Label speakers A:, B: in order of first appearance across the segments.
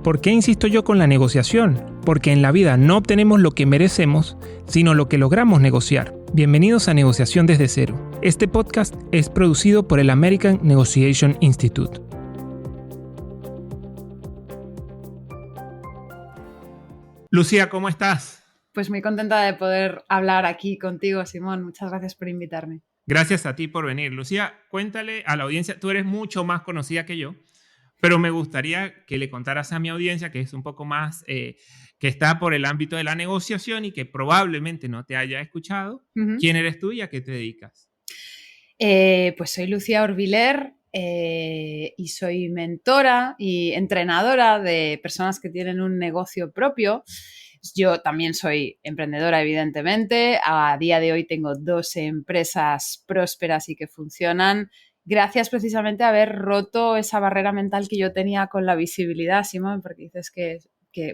A: ¿Por qué insisto yo con la negociación? Porque en la vida no obtenemos lo que merecemos, sino lo que logramos negociar. Bienvenidos a Negociación desde Cero. Este podcast es producido por el American Negotiation Institute. Lucía, ¿cómo estás?
B: Pues muy contenta de poder hablar aquí contigo, Simón. Muchas gracias por invitarme.
A: Gracias a ti por venir. Lucía, cuéntale a la audiencia, tú eres mucho más conocida que yo, pero me gustaría que le contaras a mi audiencia, que es un poco más, que está por el ámbito de la negociación y que probablemente no te haya escuchado, ¿quién eres tú y a qué te dedicas?
B: Pues soy Lucía Orviller y soy mentora y entrenadora de personas que tienen un negocio propio. Yo también soy emprendedora, evidentemente. A día de hoy tengo 2 empresas prósperas y que funcionan gracias precisamente a haber roto esa barrera mental que yo tenía con la visibilidad, Simón, porque dices que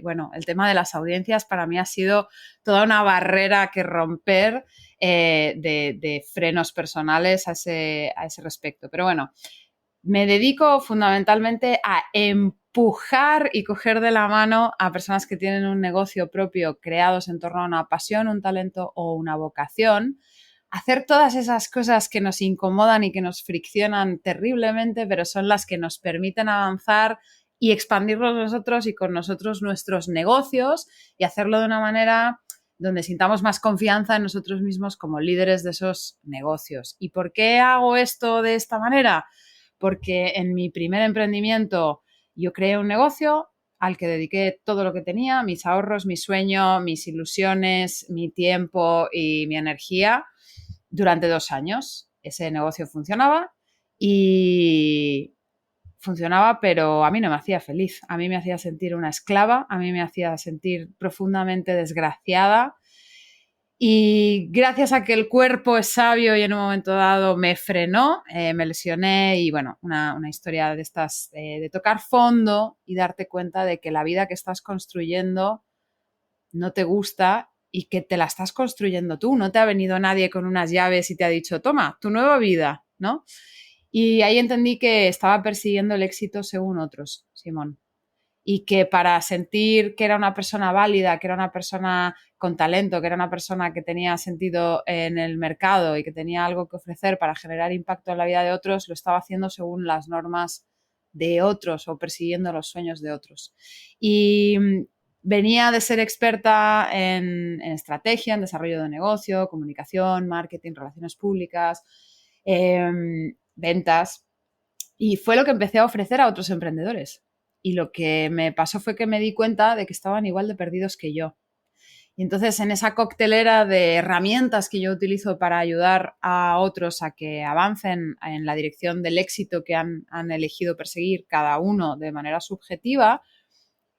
B: bueno, el tema de las audiencias para mí ha sido toda una barrera que romper de frenos personales a ese respecto. Pero bueno, me dedico fundamentalmente a empujar y coger de la mano a personas que tienen un negocio propio creados en torno a una pasión, un talento o una vocación, hacer todas esas cosas que nos incomodan y que nos friccionan terriblemente, pero son las que nos permiten avanzar y expandirlos nosotros y con nosotros nuestros negocios y hacerlo de una manera donde sintamos más confianza en nosotros mismos como líderes de esos negocios. ¿Y por qué hago esto de esta manera? Porque en mi primer emprendimiento yo creé un negocio al que dediqué todo lo que tenía, mis ahorros, mi sueño, mis ilusiones, mi tiempo y mi energía durante 2 años. Ese negocio funcionaba, pero a mí no me hacía feliz. A mí me hacía sentir una esclava, a mí me hacía sentir profundamente desgraciada. Y gracias a que el cuerpo es sabio y en un momento dado me frenó, me lesioné y bueno, una historia de estas, de tocar fondo y darte cuenta de que la vida que estás construyendo no te gusta y que te la estás construyendo tú. No te ha venido nadie con unas llaves y te ha dicho, toma, tu nueva vida, ¿no? Y ahí entendí que estaba persiguiendo el éxito según otros, Simón. Y que para sentir que era una persona válida, que era una persona con talento, que era una persona que tenía sentido en el mercado y que tenía algo que ofrecer para generar impacto en la vida de otros, lo estaba haciendo según las normas de otros o persiguiendo los sueños de otros. Y venía de ser experta en estrategia, en desarrollo de negocio, comunicación, marketing, relaciones públicas, ventas, y fue lo que empecé a ofrecer a otros emprendedores. Y lo que me pasó fue que me di cuenta de que estaban igual de perdidos que yo. Y entonces en esa coctelera de herramientas que yo utilizo para ayudar a otros a que avancen en la dirección del éxito que han elegido perseguir cada uno de manera subjetiva,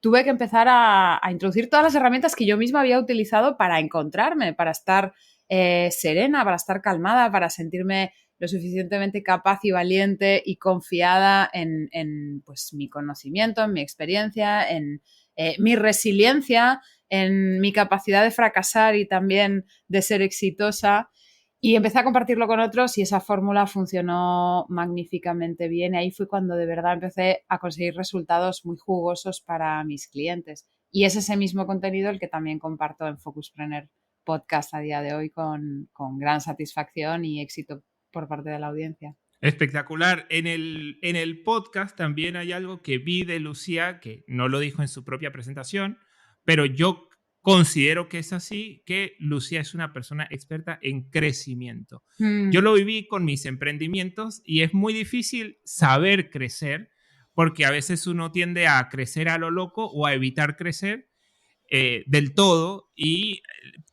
B: tuve que empezar a introducir todas las herramientas que yo misma había utilizado para encontrarme, para estar serena, para estar calmada, para sentirme lo suficientemente capaz y valiente y confiada en pues, mi conocimiento, en mi experiencia, en mi resiliencia, en mi capacidad de fracasar y también de ser exitosa. Y empecé a compartirlo con otros y esa fórmula funcionó magníficamente bien. Y ahí fue cuando de verdad empecé a conseguir resultados muy jugosos para mis clientes. Y es ese mismo contenido el que también comparto en Focuspreneur Podcast a día de hoy con gran satisfacción y éxito por parte de la audiencia.
A: Espectacular. En el podcast también hay algo que vi de Lucía, que no lo dijo en su propia presentación, pero yo considero que es así, que Lucía es una persona experta en crecimiento. Yo lo viví con mis emprendimientos y es muy difícil saber crecer porque a veces uno tiende a crecer a lo loco o a evitar crecer del todo, y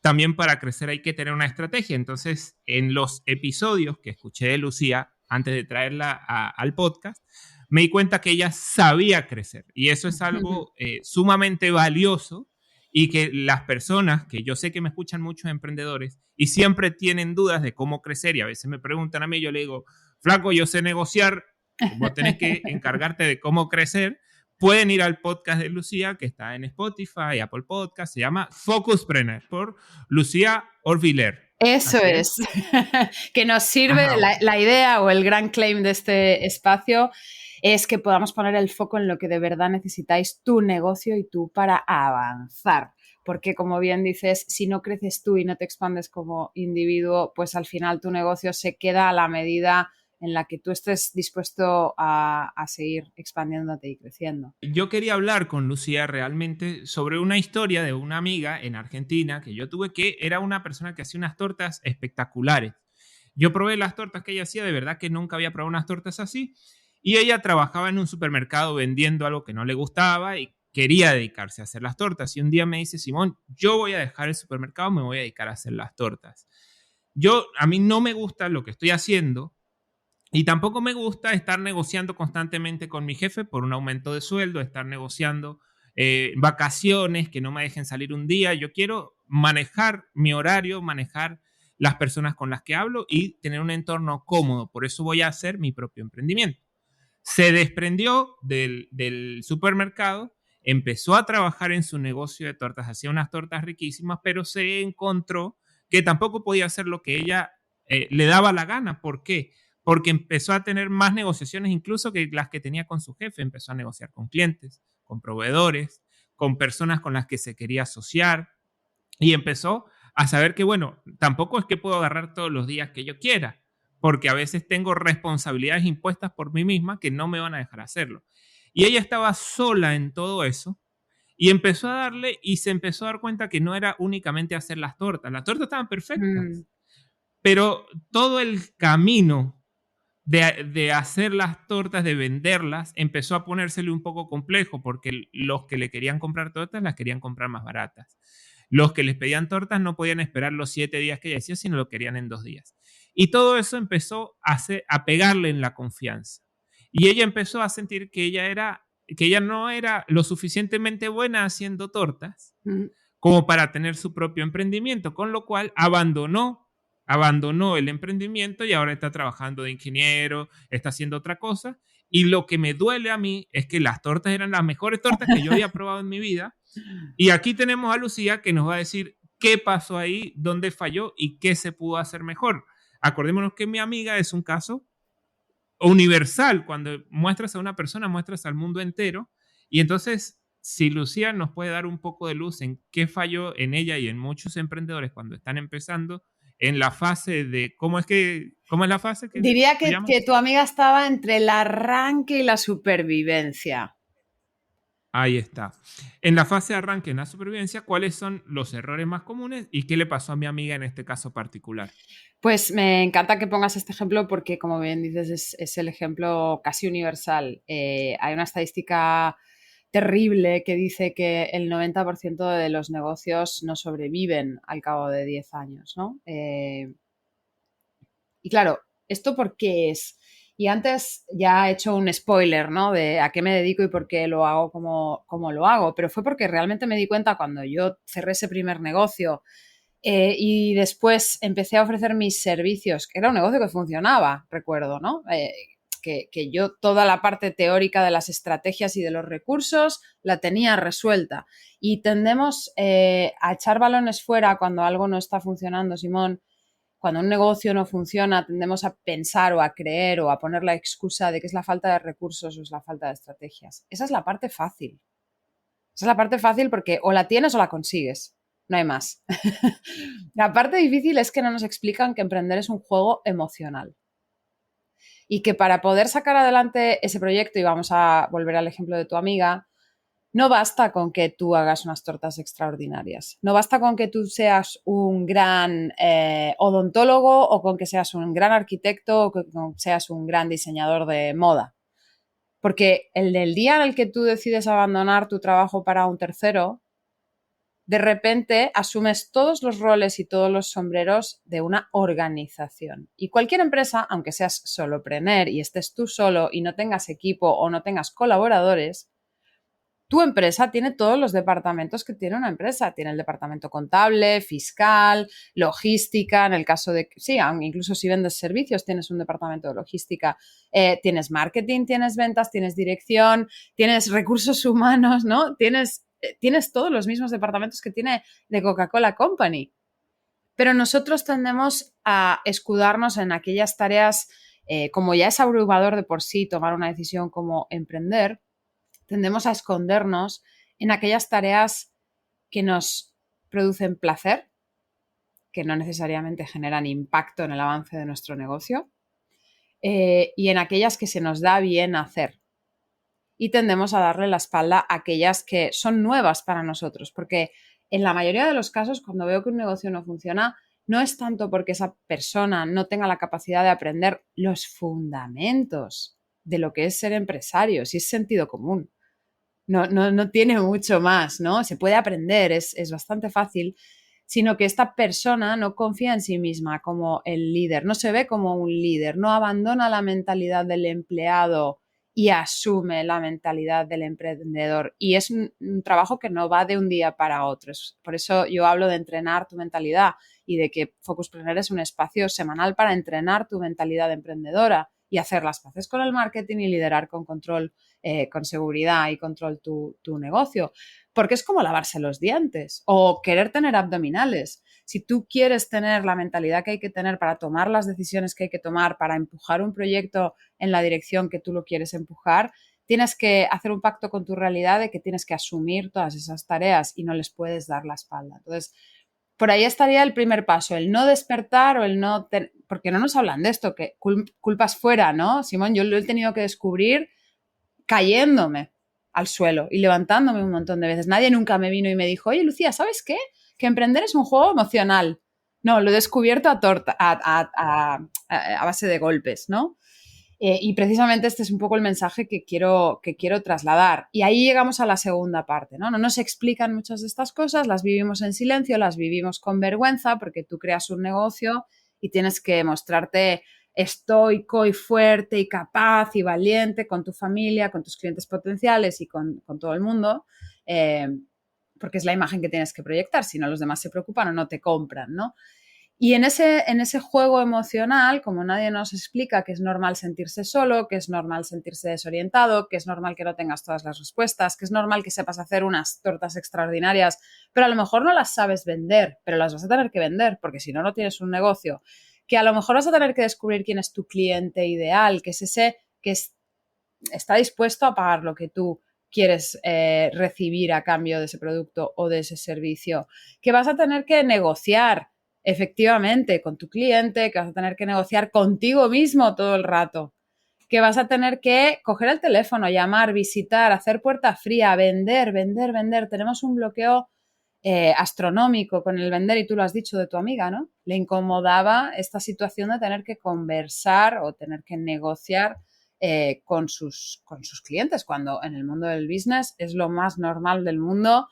A: también para crecer hay que tener una estrategia. Entonces, en los episodios que escuché de Lucía antes de traerla al podcast, me di cuenta que ella sabía crecer y eso es algo sumamente valioso y que las personas que yo sé que me escuchan muchos emprendedores y siempre tienen dudas de cómo crecer y a veces me preguntan a mí, yo le digo, flaco, yo sé negociar, vos tenés que encargarte de cómo crecer. Pueden ir al podcast de Lucía, que está en Spotify, Apple Podcast, se llama Focuspreneur, por Lucía Orviller.
B: Eso es. Que nos sirve la idea o el gran claim de este espacio es que podamos poner el foco en lo que de verdad necesitáis tu negocio y tú para avanzar. Porque como bien dices, si no creces tú y no te expandes como individuo, pues al final tu negocio se queda a la medida en la que tú estés dispuesto a seguir expandiéndote y creciendo.
A: Yo quería hablar con Lucía realmente sobre una historia de una amiga en Argentina que yo tuve, que era una persona que hacía unas tortas espectaculares. Yo probé las tortas que ella hacía, de verdad que nunca había probado unas tortas así, y ella trabajaba en un supermercado vendiendo algo que no le gustaba y quería dedicarse a hacer las tortas. Y un día me dice: Simón, yo voy a dejar el supermercado, me voy a dedicar a hacer las tortas. A mí no me gusta lo que estoy haciendo, y tampoco me gusta estar negociando constantemente con mi jefe por un aumento de sueldo, estar negociando vacaciones que no me dejen salir un día. Yo quiero manejar mi horario, manejar las personas con las que hablo y tener un entorno cómodo. Por eso voy a hacer mi propio emprendimiento. Se desprendió del supermercado, empezó a trabajar en su negocio de tortas, hacía unas tortas riquísimas, pero se encontró que tampoco podía hacer lo que ella le daba la gana. ¿Por qué? Porque empezó a tener más negociaciones incluso que las que tenía con su jefe. Empezó a negociar con clientes, con proveedores, con personas con las que se quería asociar, y empezó a saber que, bueno, tampoco es que puedo agarrar todos los días que yo quiera, porque a veces tengo responsabilidades impuestas por mí misma que no me van a dejar hacerlo. Y ella estaba sola en todo eso y empezó a darle, y se empezó a dar cuenta que no era únicamente hacer las tortas. Las tortas estaban
B: Mm,
A: perfectas, pero todo el camino de hacer las tortas, de venderlas, empezó a ponérsele un poco complejo, porque los que le querían comprar tortas las querían comprar más baratas. Los que les pedían tortas no podían esperar los 7 días que ella decía, sino lo querían en 2 días. Y todo eso empezó a pegarle en la confianza. Y ella empezó a sentir que ella no era lo suficientemente buena haciendo tortas
B: mm.
A: como para tener su propio emprendimiento, con lo cual abandonó el emprendimiento y ahora está trabajando de ingeniero, está haciendo otra cosa. Y lo que me duele a mí es que las tortas eran las mejores tortas que yo había probado en mi vida. Y aquí tenemos a Lucía, que nos va a decir qué pasó ahí, dónde falló y qué se pudo hacer mejor. Acordémonos que mi amiga es un caso universal. Cuando muestras a una persona, muestras al mundo entero. Y entonces, si Lucía nos puede dar un poco de luz en qué falló en ella y en muchos emprendedores cuando están empezando, en la fase de ¿cómo es la fase que
B: Diría
A: tú
B: que
A: llamas?
B: tu amiga estaba entre el arranque y la supervivencia.
A: Ahí está. En la fase de arranque, en la supervivencia, ¿cuáles son los errores más comunes y qué le pasó a mi amiga en este caso particular?
B: Pues me encanta que pongas este ejemplo porque, como bien dices, es el ejemplo casi universal. Hay una estadística terrible que dice que el 90% de los negocios no sobreviven al cabo de 10 años, ¿no? Y claro, ¿esto por qué es? Y antes ya he hecho un spoiler, ¿no? De a qué me dedico y por qué lo hago como lo hago, pero fue porque realmente me di cuenta cuando yo cerré ese primer negocio y después empecé a ofrecer mis servicios, que era un negocio que funcionaba, recuerdo, ¿no? Que yo toda la parte teórica de las estrategias y de los recursos la tenía resuelta. Y tendemos a echar balones fuera cuando algo no está funcionando, Simón. Cuando un negocio no funciona, tendemos a pensar o a creer o a poner la excusa de que es la falta de recursos o es la falta de estrategias. Esa es la parte fácil. Esa es la parte fácil porque o la tienes o la consigues. No hay más. La parte difícil es que no nos explican que emprender es un juego emocional. Y que para poder sacar adelante ese proyecto, y vamos a volver al ejemplo de tu amiga, no basta con que tú hagas unas tortas extraordinarias. No basta con que tú seas un gran odontólogo o con que seas un gran arquitecto o que seas un gran diseñador de moda. Porque el día en el que tú decides abandonar tu trabajo para un tercero, de repente asumes todos los roles y todos los sombreros de una organización. Y cualquier empresa, aunque seas solopreneur y estés tú solo y no tengas equipo o no tengas colaboradores, tu empresa tiene todos los departamentos que tiene una empresa. Tiene el departamento contable, fiscal, logística, en el caso de, sí, incluso si vendes servicios, tienes un departamento de logística, tienes marketing, tienes ventas, tienes dirección, tienes recursos humanos, ¿no? Tienes todos los mismos departamentos que tiene The Coca-Cola Company. Pero nosotros tendemos a escudarnos en aquellas tareas como ya es abrumador de por sí tomar una decisión como emprender, tendemos a escondernos en aquellas tareas que nos producen placer, que no necesariamente generan impacto en el avance de nuestro negocio, y en aquellas que se nos da bien hacer. Y tendemos a darle la espalda a aquellas que son nuevas para nosotros, porque en la mayoría de los casos, cuando veo que un negocio no funciona, no es tanto porque esa persona no tenga la capacidad de aprender los fundamentos de lo que es ser empresario, si es sentido común. No tiene mucho más, ¿no? Se puede aprender, es bastante fácil, sino que esta persona no confía en sí misma como el líder, no se ve como un líder, no abandona la mentalidad del empleado y asume la mentalidad del emprendedor. Y es un trabajo que no va de un día para otro. Por eso yo hablo de entrenar tu mentalidad y de que Focuspreneur es un espacio semanal para entrenar tu mentalidad emprendedora y hacer las paces con el marketing y liderar con control, con seguridad y control tu negocio. Porque es como lavarse los dientes o querer tener abdominales. Si tú quieres tener la mentalidad que hay que tener para tomar las decisiones que hay que tomar, para empujar un proyecto en la dirección que tú lo quieres empujar, tienes que hacer un pacto con tu realidad de que tienes que asumir todas esas tareas y no les puedes dar la espalda. Entonces, por ahí estaría el primer paso, el no despertar o el no... Porque no nos hablan de esto, que culpas fuera, ¿no? Simón, yo lo he tenido que descubrir cayéndome al suelo y levantándome un montón de veces. Nadie nunca me vino y me dijo, oye, Lucía, ¿sabes qué? Que emprender es un juego emocional. No, lo he descubierto a base de golpes, ¿no? Y precisamente este es un poco el mensaje que quiero trasladar. Y ahí llegamos a la segunda parte, ¿no? No nos explican muchas de estas cosas, las vivimos en silencio, las vivimos con vergüenza, porque tú creas un negocio y tienes que mostrarte estoico y fuerte y capaz y valiente con tu familia, con tus clientes potenciales y con todo el mundo, porque es la imagen que tienes que proyectar, si no los demás se preocupan o no te compran, ¿no? Y en ese juego emocional, como nadie nos explica que es normal sentirse solo, que es normal sentirse desorientado, que es normal que no tengas todas las respuestas, que es normal que sepas hacer unas tortas extraordinarias, pero a lo mejor no las sabes vender, pero las vas a tener que vender, porque si no, no tienes un negocio, que a lo mejor vas a tener que descubrir quién es tu cliente ideal, que es ese que está dispuesto a pagar lo que tú quieres recibir a cambio de ese producto o de ese servicio, que vas a tener que negociar efectivamente con tu cliente, que vas a tener que negociar contigo mismo todo el rato, que vas a tener que coger el teléfono, llamar, visitar, hacer puerta fría, vender. Tenemos un bloqueo astronómico con el vender y tú lo has dicho de tu amiga, ¿no? Le incomodaba esta situación de tener que conversar o tener que negociar con sus clientes, cuando en el mundo del business es lo más normal del mundo.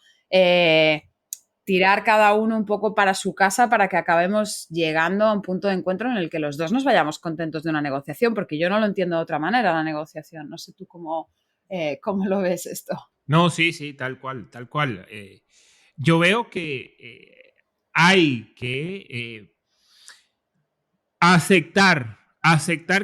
B: Tirar cada uno un poco para su casa para que acabemos llegando a un punto de encuentro en el que los dos nos vayamos contentos de una negociación, porque yo no lo entiendo de otra manera, la negociación. No sé tú cómo lo ves esto.
A: No, sí, sí, tal cual, tal cual. Yo veo que hay que aceptar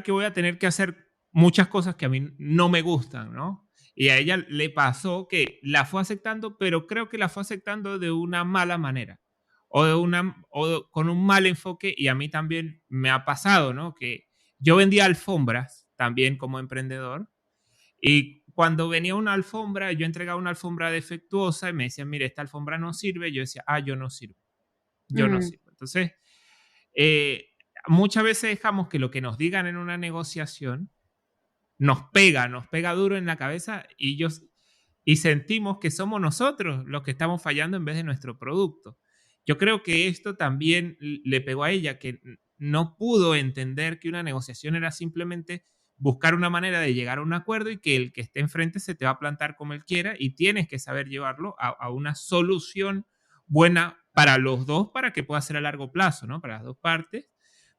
A: que voy a tener que hacer muchas cosas que a mí no me gustan, ¿no? Y a ella le pasó que la fue aceptando, pero creo que la fue aceptando de una mala manera con un mal enfoque, y a mí también me ha pasado, ¿no? Que yo vendía alfombras también como emprendedor, y cuando venía una alfombra, yo entregaba una alfombra defectuosa y me decían, mire, esta alfombra no sirve. Yo decía, yo no sirvo, yo no
B: Mm.
A: sirvo. Entonces, eh, muchas veces dejamos que lo que nos digan en una negociación nos pega duro en la cabeza, y sentimos que somos nosotros los que estamos fallando en vez de nuestro producto. Yo creo que esto también le pegó a ella, que no pudo entender que una negociación era simplemente buscar una manera de llegar a un acuerdo, y que el que esté enfrente se te va a plantar como él quiera, y tienes que saber llevarlo a una solución buena para los dos, para que pueda ser a largo plazo, ¿no? Para las dos partes,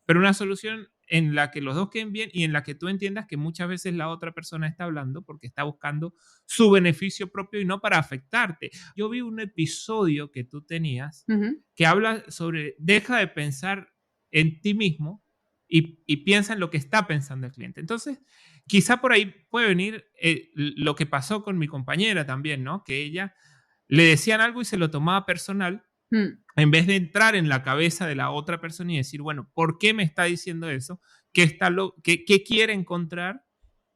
A: pero una solución en la que los dos queden bien y en la que tú entiendas que muchas veces la otra persona está hablando porque está buscando su beneficio propio y no para afectarte. Yo vi un episodio que tú tenías
B: Uh-huh.
A: que habla sobre deja de pensar en ti mismo y piensa en lo que está pensando el cliente. Entonces, quizá por ahí puede venir lo que pasó con mi compañera también, ¿no? Que ella le decían algo y se lo tomaba personal,
B: Mm.
A: en vez de entrar en la cabeza de la otra persona y decir, bueno, ¿por qué me está diciendo eso? qué quiere encontrar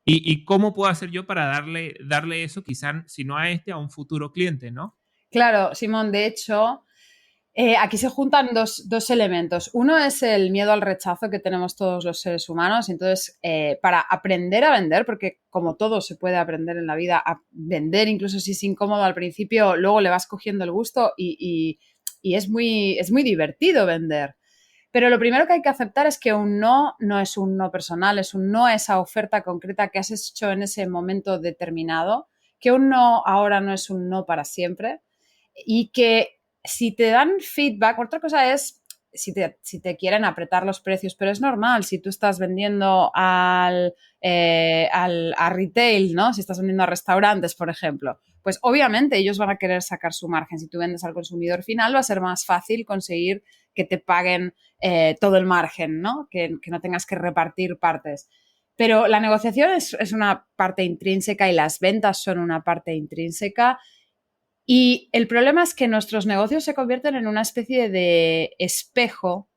A: y cómo puedo hacer yo para darle eso, quizás, si no a a un futuro cliente, ¿no?
B: Claro, Simón, de hecho, aquí se juntan dos elementos. Uno es el miedo al rechazo que tenemos todos los seres humanos. Entonces, para aprender a vender, porque como todo se puede aprender en la vida, a vender, incluso si es incómodo al principio, luego le vas cogiendo el gusto y es muy divertido vender. Pero lo primero que hay que aceptar es que un no es un no personal, es un no a esa oferta concreta que has hecho en ese momento determinado, que un no ahora no es un no para siempre y que si te dan feedback, otra cosa es si te quieren apretar los precios, pero es normal si tú estás vendiendo a retail, ¿no? Si estás vendiendo a restaurantes, por ejemplo, pues obviamente ellos van a querer sacar su margen. Si tú vendes al consumidor final, va a ser más fácil conseguir que te paguen todo el margen, ¿no? Que no tengas que repartir partes. Pero la negociación es una parte intrínseca y las ventas son una parte intrínseca. Y el problema es que nuestros negocios se convierten en una especie de espejo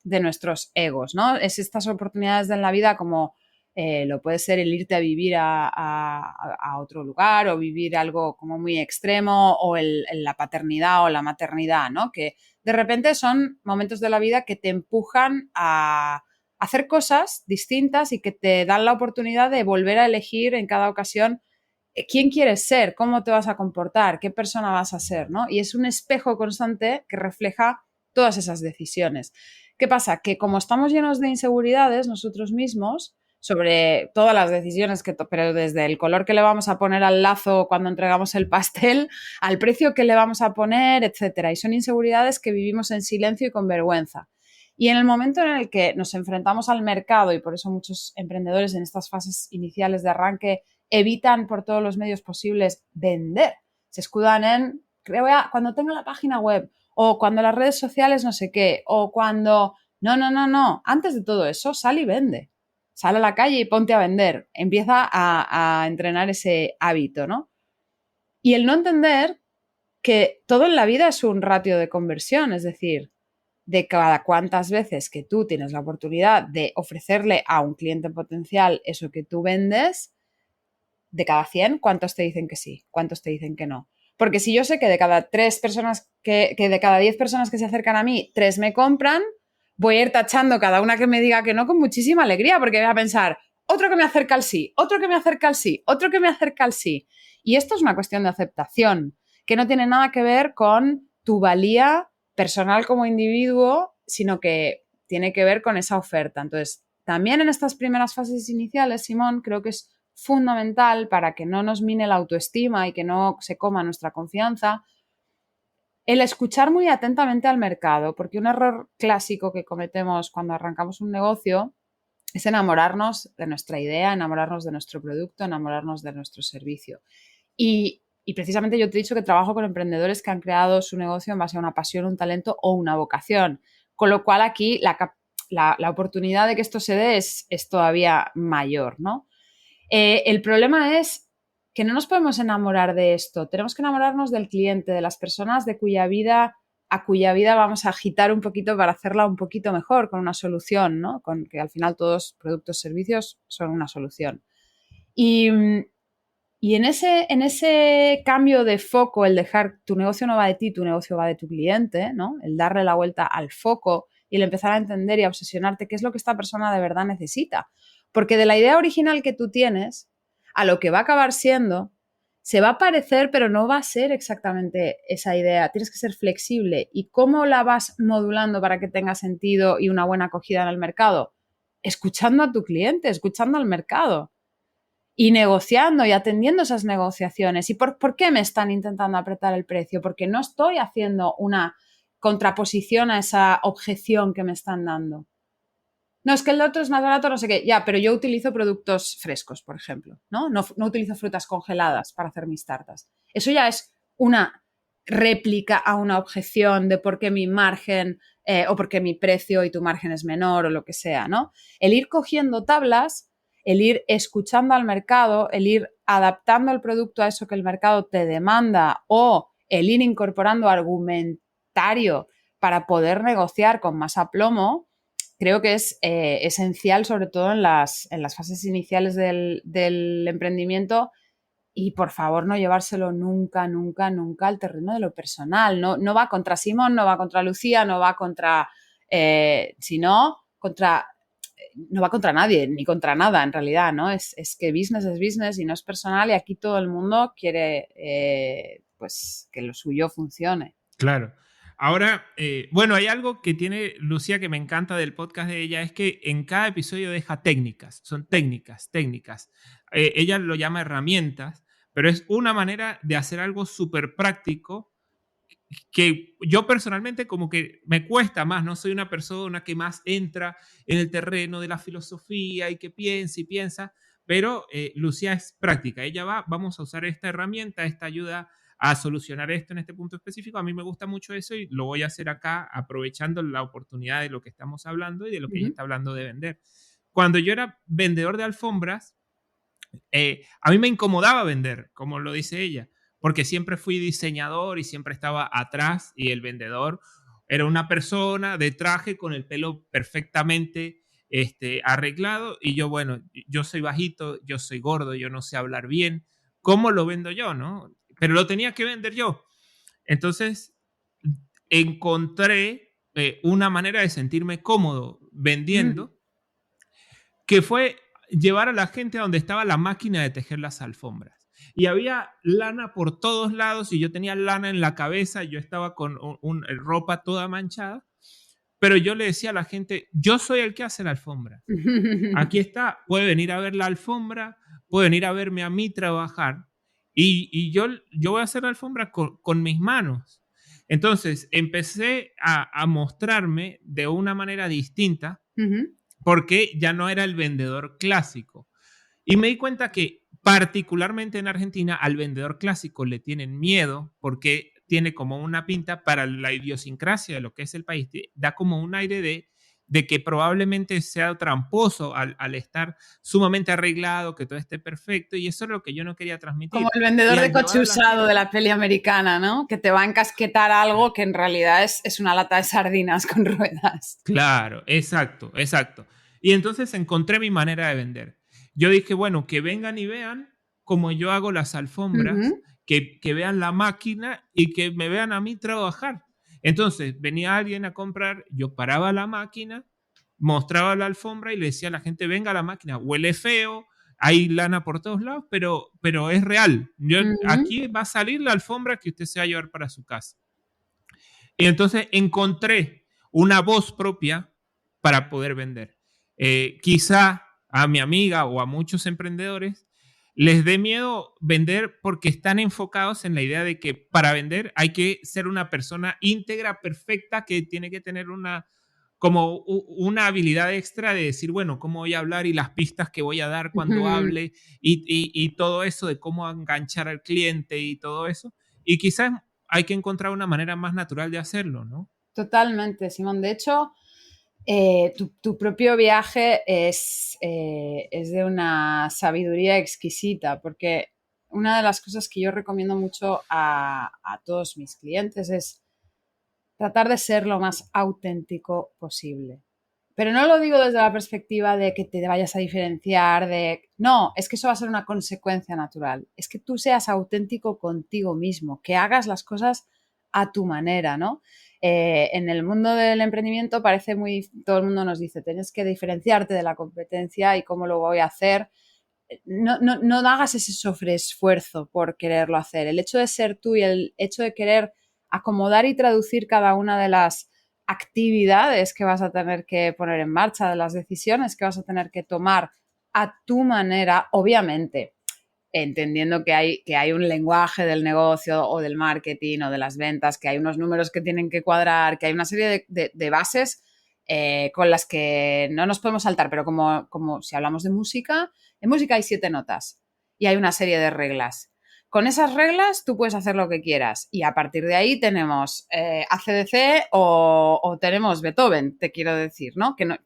B: de nuestros egos, ¿no? Es estas oportunidades de la vida como lo puede ser el irte a vivir a otro lugar o vivir algo como muy extremo o la paternidad o la maternidad, ¿no? Que de repente son momentos de la vida que te empujan a hacer cosas distintas y que te dan la oportunidad de volver a elegir en cada ocasión quién quieres ser, cómo te vas a comportar, qué persona vas a ser, ¿no? Y es un espejo constante que refleja todas esas decisiones. ¿Qué pasa? Que como estamos llenos de inseguridades nosotros mismos sobre todas las decisiones, pero desde el color que le vamos a poner al lazo cuando entregamos el pastel, al precio que le vamos a poner, etcétera. Y son inseguridades que vivimos en silencio y con vergüenza. Y en el momento en el que nos enfrentamos al mercado, y por eso muchos emprendedores en estas fases iniciales de arranque evitan por todos los medios posibles vender, se escudan en cuando tenga la página web o cuando las redes sociales no sé qué, o cuando... No. Antes de todo eso, sal y vende. Sal a la calle y ponte a vender. Empieza a entrenar ese hábito, ¿no? Y el no entender que todo en la vida es un ratio de conversión, es decir, de cada cuántas veces que tú tienes la oportunidad de ofrecerle a un cliente potencial eso que tú vendes, de cada 100, ¿cuántos te dicen que sí? ¿Cuántos te dicen que no? Porque si yo sé que de cada 3 personas, que de cada 10 personas que se acercan a mí, 3 me compran, voy a ir tachando cada una que me diga que no con muchísima alegría, porque voy a pensar, otro que me acerca al sí, otro que me acerca al sí, otro que me acerca al sí. Y esto es una cuestión de aceptación, que no tiene nada que ver con tu valía personal como individuo, sino que tiene que ver con esa oferta. Entonces, también en estas primeras fases iniciales, Simón, creo que es fundamental para que no nos mine la autoestima y que no se coma nuestra confianza, el escuchar muy atentamente al mercado, porque un error clásico que cometemos cuando arrancamos un negocio es enamorarnos de nuestra idea, enamorarnos de nuestro producto, enamorarnos de nuestro servicio. Y precisamente yo te he dicho que trabajo con emprendedores que han creado su negocio en base a una pasión, un talento o una vocación, con lo cual aquí la oportunidad de que esto se dé es todavía mayor, ¿no? El problema es que no nos podemos enamorar de esto. Tenemos que enamorarnos del cliente, de las personas a cuya vida vamos a agitar un poquito para hacerla un poquito mejor con una solución, ¿no? Con que al final todos productos, servicios son una solución. Y en ese cambio de foco, el dejar tu negocio no va de ti, tu negocio va de tu cliente, ¿no? El darle la vuelta al foco y el empezar a entender y a obsesionarte qué es lo que esta persona de verdad necesita. Porque de la idea original que tú tienes a lo que va a acabar siendo, se va a parecer, pero no va a ser exactamente esa idea. Tienes que ser flexible. ¿Y cómo la vas modulando para que tenga sentido y una buena acogida en el mercado? Escuchando a tu cliente, escuchando al mercado y negociando y atendiendo esas negociaciones. ¿Y por qué me están intentando apretar el precio? Porque no estoy haciendo una contraposición a esa objeción que me están dando. No, es que el otro es más barato, no sé qué. Ya, pero yo utilizo productos frescos, por ejemplo, ¿no? No utilizo frutas congeladas para hacer mis tartas. Eso ya es una réplica a una objeción de por qué mi margen o por qué mi precio y tu margen es menor o lo que sea, ¿no? El ir cogiendo tablas, el ir escuchando al mercado, el ir adaptando el producto a eso que el mercado te demanda o el ir incorporando argumentario para poder negociar con más aplomo, creo que es esencial, sobre todo en las fases iniciales del emprendimiento. Y por favor, no llevárselo nunca, nunca, nunca al terreno de lo personal. No, no va contra Simón, no va contra Lucía, no va contra, sino contra, no va contra nadie, ni contra nada en realidad, ¿no? Es que business es business y no es personal, y aquí todo el mundo quiere pues que lo suyo funcione.
A: Claro. Ahora, bueno, hay algo que tiene Lucía que me encanta del podcast de ella, es que en cada episodio deja técnicas, son técnicas, técnicas. Ella lo llama herramientas, pero es una manera de hacer algo súper práctico que yo personalmente como que me cuesta más, no soy una persona que más entra en el terreno de la filosofía y que piensa y piensa, pero Lucía es práctica, ella va, vamos a usar esta herramienta, esta ayuda a solucionar esto en este punto específico, a mí me gusta mucho eso y lo voy a hacer acá aprovechando la oportunidad de lo que estamos hablando y de lo que ella está hablando de vender. Cuando yo era vendedor de alfombras, a mí me incomodaba vender, como lo dice ella, porque siempre fui diseñador y siempre estaba atrás y el vendedor era una persona de traje con el pelo perfectamente arreglado y yo, bueno, yo soy bajito, yo soy gordo, yo no sé hablar bien, ¿cómo lo vendo yo, no? Pero lo tenía que vender yo. Entonces, encontré una manera de sentirme cómodo vendiendo que fue llevar a la gente a donde estaba la máquina de tejer las alfombras. Y había lana por todos lados y yo tenía lana en la cabeza, yo estaba con ropa toda manchada, pero yo le decía a la gente, yo soy el que hace la alfombra. Aquí está, puede venir a ver la alfombra, puede venir a verme a mí trabajar y yo voy a hacer la alfombra con mis manos. Entonces empecé a mostrarme de una manera distinta porque ya no era el vendedor clásico. Y me di cuenta que particularmente en Argentina al vendedor clásico le tienen miedo porque tiene como una pinta para la idiosincrasia de lo que es el país, da como un aire de que probablemente sea tramposo al estar sumamente arreglado, que todo esté perfecto, y eso es lo que yo no quería transmitir.
B: Como el vendedor
A: Y
B: de
A: al
B: coche
A: llevar a la
B: usado
A: gente,
B: de la peli americana, ¿no? Que te va a encasquetar algo que en realidad es una lata de sardinas con ruedas.
A: claro, exacto, exacto. Y entonces encontré mi manera de vender. Yo dije, bueno, que vengan y vean cómo yo hago las alfombras, que vean la máquina y que me vean a mí trabajar. Entonces venía alguien a comprar, yo paraba la máquina, mostraba la alfombra y le decía a la gente, venga a la máquina, huele feo, hay lana por todos lados, pero es real. Aquí va a salir la alfombra que usted se va a llevar para su casa. Y entonces encontré una voz propia para poder vender. Quizá a mi amiga o a muchos emprendedores les dé miedo vender porque están enfocados en la idea de que para vender hay que ser una persona íntegra, perfecta, que tiene que tener como una habilidad extra de decir, bueno, cómo voy a hablar y las pistas que voy a dar cuando hable y todo eso de cómo enganchar al cliente y todo eso. Y quizás hay que encontrar una manera más natural de hacerlo, ¿no?
B: Totalmente, Simón. De hecho, tu propio viaje es de una sabiduría exquisita, porque una de las cosas que yo recomiendo mucho a todos mis clientes es tratar de ser lo más auténtico posible. Pero no lo digo desde la perspectiva de que te vayas a diferenciar, no, es que eso va a ser una consecuencia natural. Es que tú seas auténtico contigo mismo, que hagas las cosas a tu manera, ¿no? En el mundo del emprendimiento parece todo el mundo nos dice, tienes que diferenciarte de la competencia y cómo lo voy a hacer. No hagas ese sobreesfuerzo por quererlo hacer. El hecho de ser tú y el hecho de querer acomodar y traducir cada una de las actividades que vas a tener que poner en marcha, de las decisiones que vas a tener que tomar a tu manera, obviamente, entendiendo que hay un lenguaje del negocio o del marketing o de las ventas, que hay unos números que tienen que cuadrar, que hay una serie de bases con las que no nos podemos saltar, pero como si hablamos de música, en música hay 7 notas y hay una serie de reglas. Con esas reglas tú puedes hacer lo que quieras y a partir de ahí tenemos AC/DC o tenemos Beethoven, te quiero decir, ¿no? Que no.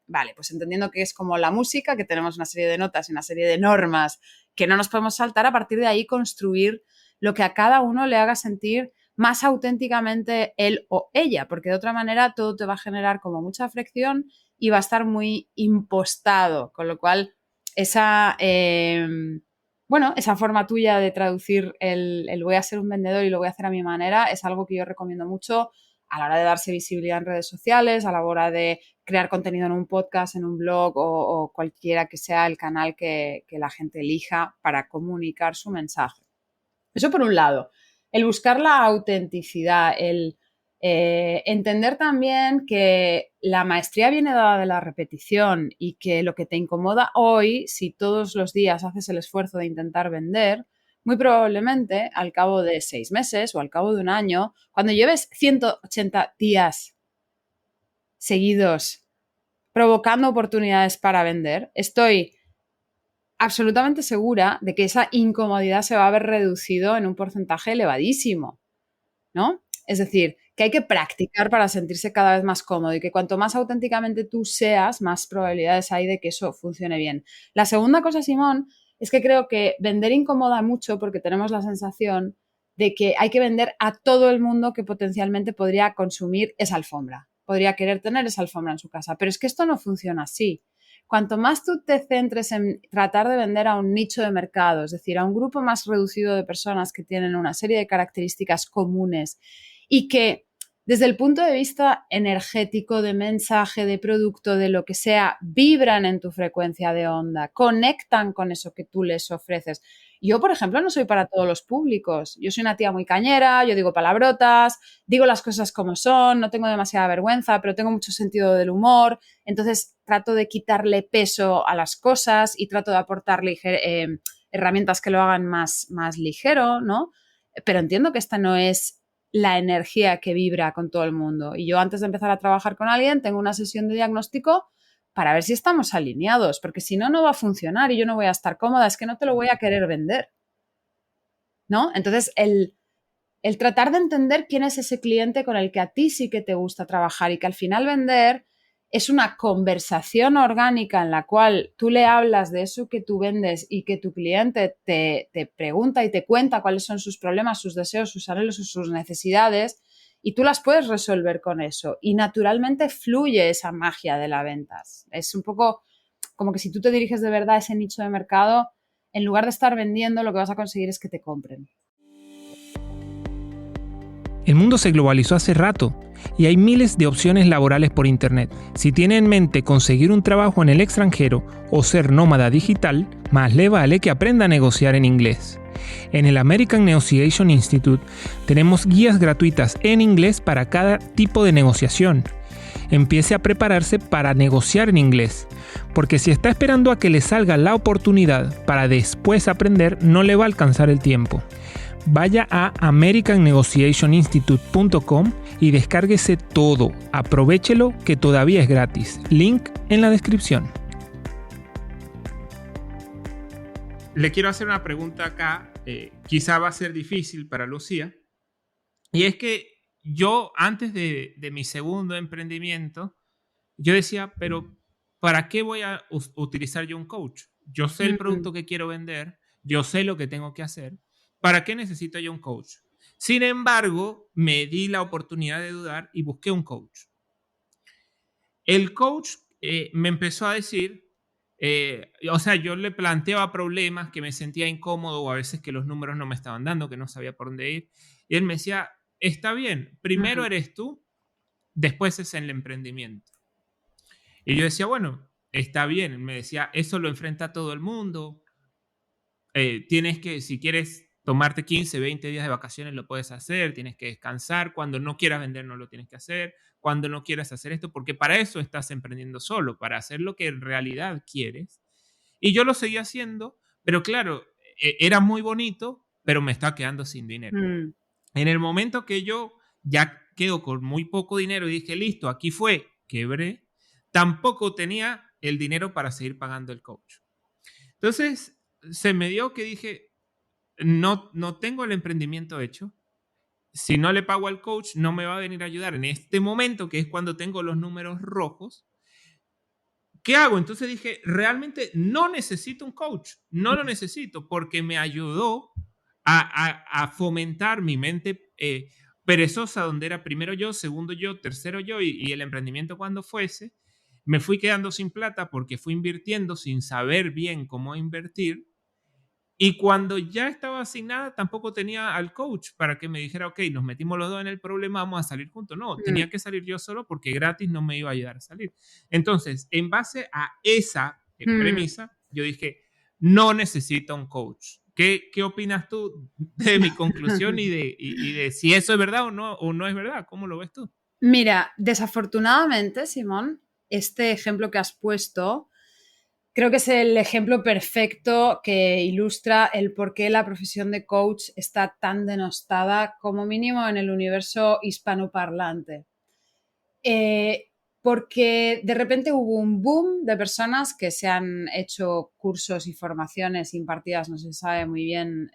B: Vale, pues entendiendo que es como la música, que tenemos una serie de notas y una serie de normas que no nos podemos saltar, a partir de ahí construir lo que a cada uno le haga sentir más auténticamente él o ella, porque de otra manera todo te va a generar como mucha fricción y va a estar muy impostado, con lo cual esa forma tuya de traducir el voy a ser un vendedor y lo voy a hacer a mi manera es algo que yo recomiendo mucho a la hora de darse visibilidad en redes sociales, a la hora de crear contenido en un podcast, en un blog o cualquiera que sea el canal que la gente elija para comunicar su mensaje. Eso por un lado. El buscar la autenticidad, el entender también que la maestría viene dada de la repetición y que lo que te incomoda hoy, si todos los días haces el esfuerzo de intentar vender, muy probablemente al cabo de 6 meses o al cabo de un año, cuando lleves 180 días seguidos provocando oportunidades para vender, estoy absolutamente segura de que esa incomodidad se va a ver reducido en un porcentaje elevadísimo, ¿no? Es decir, que hay que practicar para sentirse cada vez más cómodo y que cuanto más auténticamente tú seas, más probabilidades hay de que eso funcione bien. La segunda cosa, Simón, es que creo que vender incomoda mucho porque tenemos la sensación de que hay que vender a todo el mundo que potencialmente podría consumir esa alfombra, podría querer tener esa alfombra en su casa, pero es que esto no funciona así. Cuanto más tú te centres en tratar de vender a un nicho de mercado, es decir, a un grupo más reducido de personas que tienen una serie de características comunes y que desde el punto de vista energético, de mensaje, de producto, de lo que sea, vibran en tu frecuencia de onda, conectan con eso que tú les ofreces. Yo, por ejemplo, no soy para todos los públicos. Yo soy una tía muy cañera, yo digo palabrotas, digo las cosas como son, no tengo demasiada vergüenza, pero tengo mucho sentido del humor. Entonces, trato de quitarle peso a las cosas y trato de aportarle herramientas que lo hagan más ligero, ¿no? Pero entiendo que esta no es la energía que vibra con todo el mundo. Y yo antes de empezar a trabajar con alguien tengo una sesión de diagnóstico para ver si estamos alineados, porque si no, no va a funcionar y yo no voy a estar cómoda, es que no te lo voy a querer vender, ¿no? Entonces, el tratar de entender quién es ese cliente con el que a ti sí que te gusta trabajar y que al final vender es una conversación orgánica en la cual tú le hablas de eso que tú vendes y que tu cliente te pregunta y te cuenta cuáles son sus problemas, sus deseos, sus anhelos, sus necesidades y tú las puedes resolver con eso y naturalmente fluye esa magia de las ventas. Es un poco como que si tú te diriges de verdad a ese nicho de mercado, en lugar de estar vendiendo, lo que vas a conseguir es que te compren.
A: El mundo se globalizó hace rato y hay miles de opciones laborales por Internet. Si tiene en mente conseguir un trabajo en el extranjero o ser nómada digital, más le vale que aprenda a negociar en inglés. En el American Negotiation Institute tenemos guías gratuitas en inglés para cada tipo de negociación. Empiece a prepararse para negociar en inglés, porque si está esperando a que le salga la oportunidad para después aprender, no le va a alcanzar el tiempo. Vaya a americannegotiationinstitute.com y descárguese todo. Aprovéchelo que todavía es gratis. Link en la descripción. Le quiero hacer una pregunta acá. Quizá va a ser difícil para Lucía. Y es que yo, antes de mi segundo emprendimiento, yo decía, pero ¿para qué voy a utilizar yo un coach? Yo sé el producto que quiero vender, yo sé lo que tengo que hacer. ¿Para qué necesito yo un coach? Sin embargo, me di la oportunidad de dudar y busqué un coach. El coach me empezó a decir, yo le planteaba problemas que me sentía incómodo o a veces que los números no me estaban dando, que no sabía por dónde ir. Y él me decía, está bien, primero eres tú, después es el emprendimiento. Y yo decía, bueno, está bien. Él me decía, eso lo enfrenta todo el mundo. Tienes que, si quieres tomarte 15, 20 días de vacaciones, lo puedes hacer. Tienes que descansar. Cuando no quieras vender, no lo tienes que hacer. Cuando no quieras hacer esto, porque para eso estás emprendiendo solo, para hacer lo que en realidad quieres. Y yo lo seguía haciendo, pero claro, era muy bonito, pero me estaba quedando sin dinero. En el momento que yo ya quedo con muy poco dinero y dije, listo, aquí fue, quebré, tampoco tenía el dinero para seguir pagando el coach. Entonces, se me dio que dije, no tengo el emprendimiento hecho. Si no le pago al coach, no me va a venir a ayudar en este momento, que es cuando tengo los números rojos. ¿Qué hago? Entonces dije, realmente no necesito un coach. No lo necesito porque me ayudó a fomentar mi mente perezosa, donde era primero yo, segundo yo, tercero yo y el emprendimiento cuando fuese. me fui quedando sin plata porque fui invirtiendo sin saber bien cómo invertir. Y cuando ya estaba asignada, tampoco tenía al coach para que me dijera, ok, nos metimos los dos en el problema, vamos a salir juntos. No,
B: Mm,
A: tenía que salir yo solo porque gratis no me iba a ayudar a salir. Entonces, en base a esa
B: mm.
A: premisa, yo dije, no necesito un coach. ¿Qué opinas tú de mi conclusión y de si eso es verdad o no es verdad? ¿Cómo lo ves tú?
B: Mira, desafortunadamente, Simón, este ejemplo que has puesto creo que es el ejemplo perfecto que ilustra el por qué la profesión de coach está tan denostada, como mínimo en el universo hispanoparlante. Eh, Porque de repente hubo un boom de personas que se han hecho cursos y formaciones impartidas, no se sabe muy bien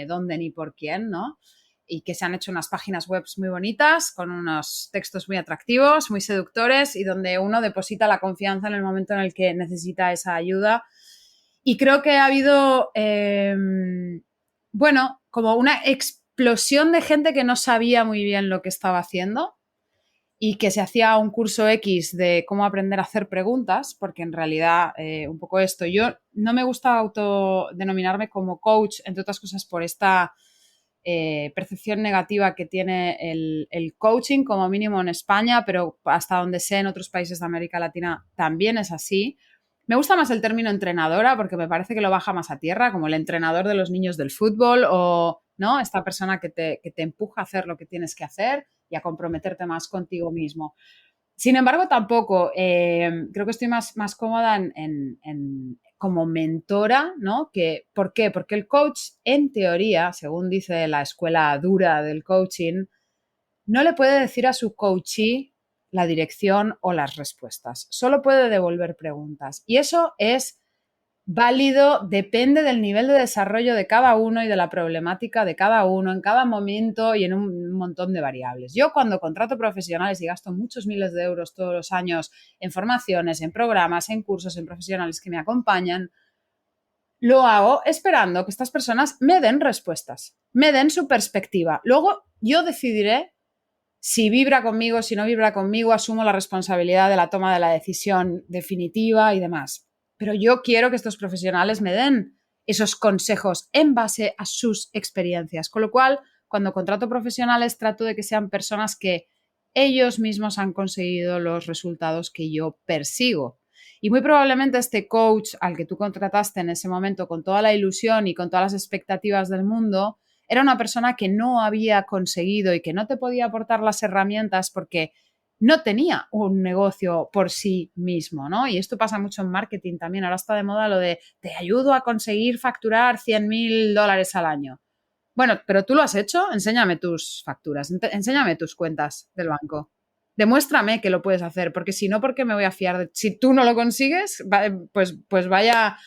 B: dónde ni por quién, ¿no? Y que se han hecho unas páginas web muy bonitas, con unos textos muy atractivos, muy seductores, y donde uno deposita la confianza en el momento en el que necesita esa ayuda. Y creo que ha habido, bueno, como una explosión de gente que no sabía muy bien lo que estaba haciendo y que se hacía un curso X de cómo aprender a hacer preguntas, porque en realidad un poco esto, yo no me gusta autodenominarme como coach, entre otras cosas por esta percepción negativa que tiene el coaching, como mínimo en España, pero hasta donde sé en otros países de América Latina también es así. Me gusta más el término entrenadora porque me parece que lo baja más a tierra, como el entrenador de los niños del fútbol o, ¿no? Esta persona que te empuja a hacer lo que tienes que hacer y a comprometerte más contigo mismo. Sin embargo, tampoco, creo que estoy más cómoda como mentora, ¿no? ¿Por qué? Porque el coach, en teoría, según dice la escuela dura del coaching, no le puede decir a su coachee la dirección o las respuestas, solo puede devolver preguntas. Y eso es válido, depende del nivel de desarrollo de cada uno y de la problemática de cada uno en cada momento y en un montón de variables. Yo cuando contrato profesionales y gasto muchos miles de euros todos los años en formaciones, en programas, en cursos, en profesionales que me acompañan, lo hago esperando que estas personas me den respuestas, me den su perspectiva. Luego yo decidiré si vibra conmigo, si no vibra conmigo, asumo la responsabilidad de la toma de la decisión definitiva y demás. Pero yo quiero que estos profesionales me den esos consejos en base a sus experiencias. Con lo cual, cuando contrato profesionales, trato de que sean personas que ellos mismos han conseguido los resultados que yo persigo. Y muy probablemente este coach al que tú contrataste en ese momento con toda la ilusión y con todas las expectativas del mundo, era una persona que no había conseguido y que no te podía aportar las herramientas porque no tenía un negocio por sí mismo, ¿no? Y esto pasa mucho en marketing también. Ahora está de moda lo de te ayudo a conseguir facturar $100,000 al año. Bueno, pero tú lo has hecho, enséñame tus facturas, enséñame tus cuentas del banco. Demuéstrame que lo puedes hacer, porque si no, ¿por qué me voy a fiar de? Si tú no lo consigues, pues vaya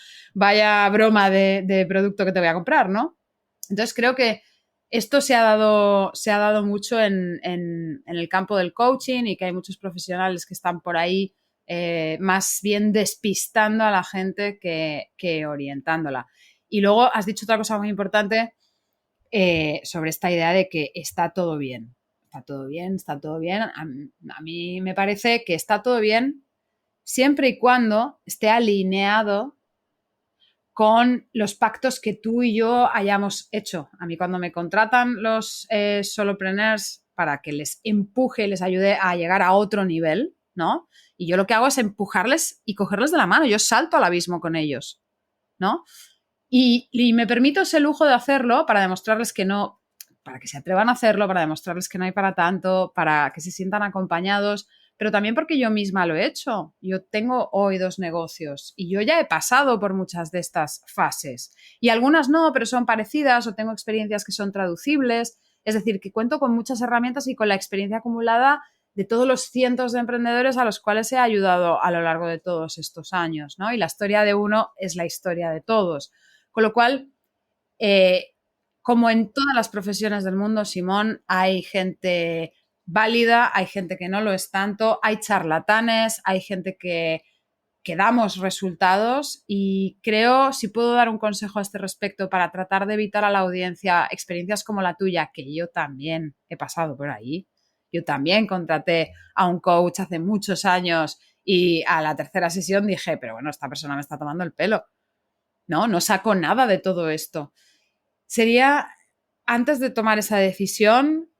B: broma de producto que te voy a comprar, ¿no? Entonces creo que esto se ha dado mucho en el campo del coaching y que hay muchos profesionales que están por ahí más bien despistando a la gente que orientándola. Y luego has dicho otra cosa muy importante sobre esta idea de que está todo bien. Está todo bien, está todo bien. A mí me parece que está todo bien siempre y cuando esté alineado con los pactos que tú y yo hayamos hecho. A mí cuando me contratan los solopreneurs para que les empuje y les ayude a llegar a otro nivel, ¿no? Y yo lo que hago es empujarles y cogerles de la mano. Yo salto al abismo con ellos, ¿no? Y me permito ese lujo de hacerlo para demostrarles que no, para que se atrevan a hacerlo, para demostrarles que no hay para tanto, para que se sientan acompañados, pero también porque yo misma lo he hecho. Yo tengo hoy 2 negocios y yo ya he pasado por muchas de estas fases. Y algunas no, pero son parecidas o tengo experiencias que son traducibles. Es decir, que cuento con muchas herramientas y con la experiencia acumulada de todos los cientos de emprendedores a los cuales he ayudado a lo largo de todos estos años, ¿no? Y la historia de uno es la historia de todos. Con lo cual, eh, como en todas las profesiones del mundo, Simón, hay gente válida, hay gente que no lo es tanto, hay charlatanes, hay gente que damos resultados y creo, si puedo dar un consejo a este respecto para tratar de evitar a la audiencia experiencias como la tuya, que yo también he pasado por ahí, yo también contraté a un coach hace muchos años Y a la tercera sesión dije, pero bueno, esta persona me está tomando el pelo. No saco nada de todo esto. Sería, antes de tomar esa decisión,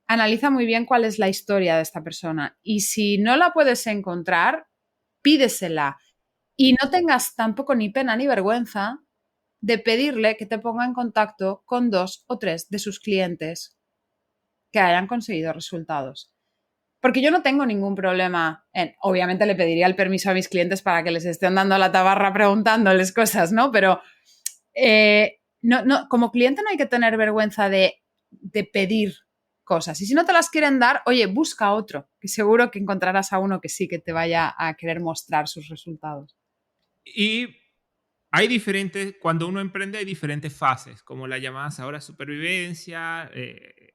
B: analiza muy bien cuál es la historia de esta persona. Y si no la puedes encontrar, pídesela. Y no tengas tampoco ni pena ni vergüenza de pedirle que te ponga en contacto con 2 o 3 de sus clientes que hayan conseguido resultados. Porque yo no tengo ningún problema obviamente le pediría el permiso a mis clientes para que les estén dando la tabarra preguntándoles cosas, ¿no? Pero como cliente no hay que tener vergüenza de pedir cosas. Y si no te las quieren dar, oye, busca otro, que seguro que encontrarás a uno que sí que te vaya a querer mostrar sus resultados.
A: Y cuando uno emprende hay diferentes fases, como la llamadas ahora supervivencia,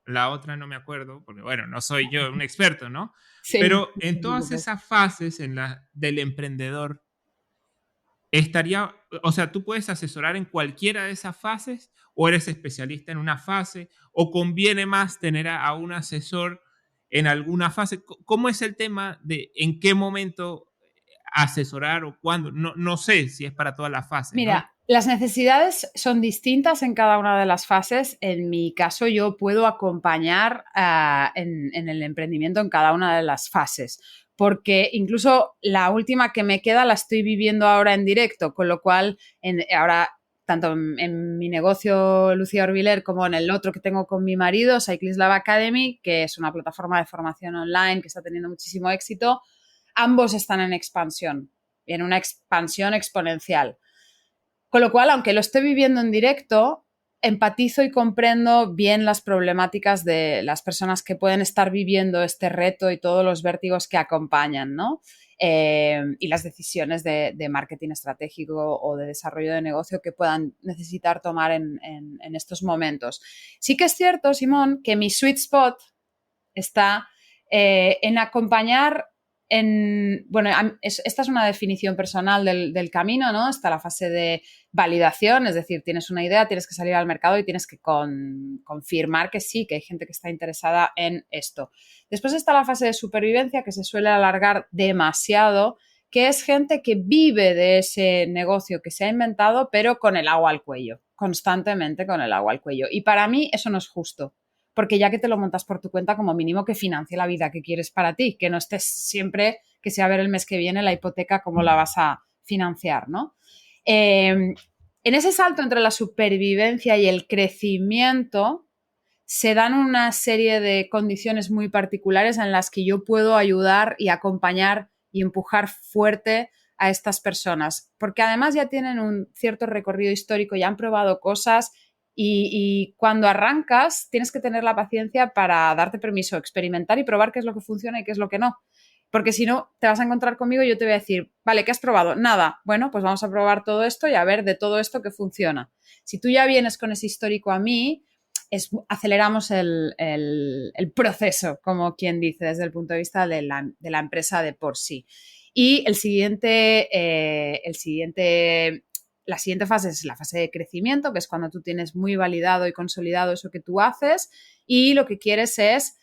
A: la otra no me acuerdo, porque bueno, no soy yo un experto, ¿no?
B: Sí,
A: Pero
B: no te
A: en todas
B: preocupes.
A: esas fases del emprendedor, o sea, tú puedes asesorar en cualquiera de esas fases o eres especialista en una fase o conviene más tener a un asesor en alguna fase. ¿Cómo es el tema de en qué momento asesorar o cuándo? No sé si es para todas las fases, ¿no?
B: Mira, las necesidades son distintas en cada una de las fases. En mi caso, yo puedo acompañar en el emprendimiento en cada una de las fases, porque incluso la última que me queda la estoy viviendo ahora en directo, con lo cual ahora tanto en mi negocio Lucía Orbiler como en el otro que tengo con mi marido, Cyclist Lab Academy, que es una plataforma de formación online que está teniendo muchísimo éxito, ambos están en expansión, en una expansión exponencial. Con lo cual, aunque lo esté viviendo en directo, empatizo y comprendo bien las problemáticas de las personas que pueden estar viviendo este reto y todos los vértigos que acompañan, ¿no? Y las decisiones de marketing estratégico o de desarrollo de negocio que puedan necesitar tomar en estos momentos. Sí que es cierto, Simón, que mi sweet spot está en acompañar bueno, esta es una definición personal del camino, ¿no? Está la fase de validación, es decir, tienes una idea, tienes que salir al mercado y tienes que confirmar que sí, que hay gente que está interesada en esto. Después está la fase de supervivencia, que se suele alargar demasiado, que es gente que vive de ese negocio que se ha inventado, pero con el agua al cuello, constantemente con el agua al cuello. Y para mí eso no es justo, porque ya que te lo montas por tu cuenta, como mínimo que financie la vida que quieres para ti, que no estés siempre, que sea ver el mes que viene la hipoteca, cómo la vas a financiar, ¿no? En ese salto entre la supervivencia y el crecimiento, se dan una serie de condiciones muy particulares en las que yo puedo ayudar y acompañar y empujar fuerte a estas personas, porque además ya tienen un cierto recorrido histórico, ya han probado cosas y cuando arrancas tienes que tener la paciencia para darte permiso, experimentar y probar qué es lo que funciona y qué es lo que no. Porque si no, te vas a encontrar conmigo y yo te voy a decir, vale, ¿qué has probado? Nada. Bueno, pues vamos a probar todo esto y a ver de todo esto qué funciona. Si tú ya vienes con ese histórico a mí, aceleramos el proceso, como quien dice, desde el punto de vista de la empresa de por sí. Y la siguiente fase es la fase de crecimiento, que es cuando tú tienes muy validado y consolidado eso que tú haces y lo que quieres es